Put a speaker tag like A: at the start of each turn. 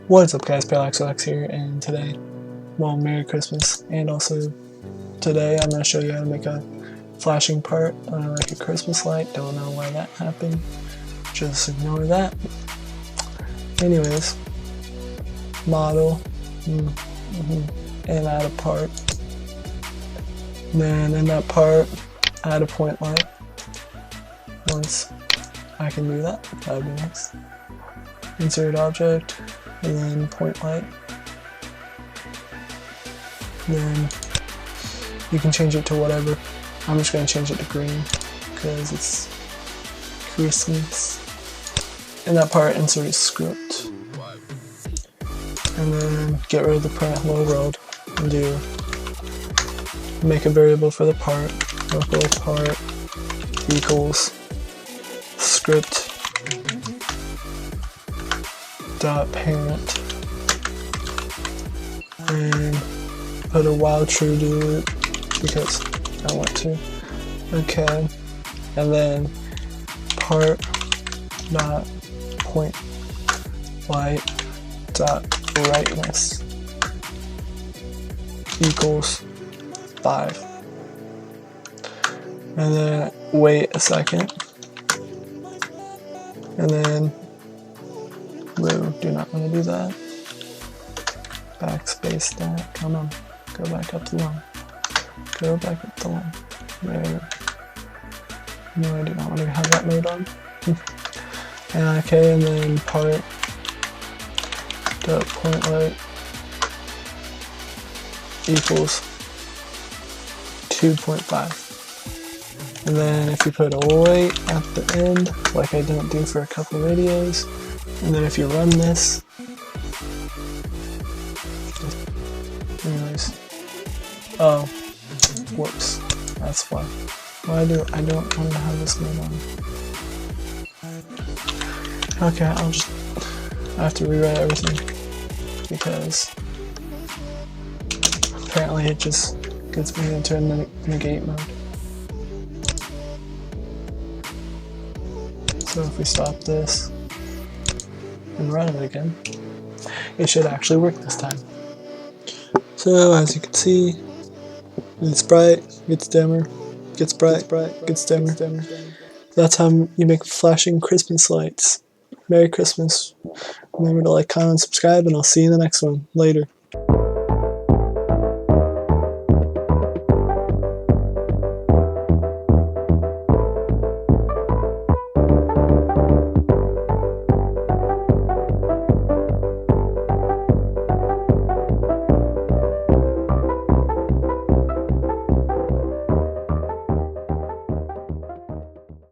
A: What's up guys, Parallaxox here, and today, well, Merry Christmas, and also today I'm going to show you how to make a flashing part on like a Christmas light. Don't know why that happened, just ignore that. Anyways, model, and add a part, then in that part add a point light. Once I can do that, that would be nice. Insert object, and then point light. Then you can change it to whatever. I'm just going to change it to green because it's Christmas. In that part, insert a script, and then get rid of the print hello world and make a variable for the part. Local part equals script dot parent, and put a while true do loop because I want to. Okay, and then part dot point light dot brightness equals 5, and then wait a second, and then do not want to do that. Backspace that. Come on. Go back up the line. Go back up the line. There. No, I do not want to have that mode on. And okay, and then part dot point light equals 2.5. And then if you put a wait at the end, like I didn't do for a couple videos, and then if you run this, anyways, oh, whoops, that's why. I don't want to have this mode on. Okay, I have to rewrite everything because apparently it just gets me into a negate mode. So if we stop this and run it again, it should actually work this time. So as you can see, it's bright, gets dimmer, gets bright, gets dimmer. That's how you make flashing Christmas lights. Merry Christmas. Remember to like, comment, subscribe, and I'll see you in the next one. Later.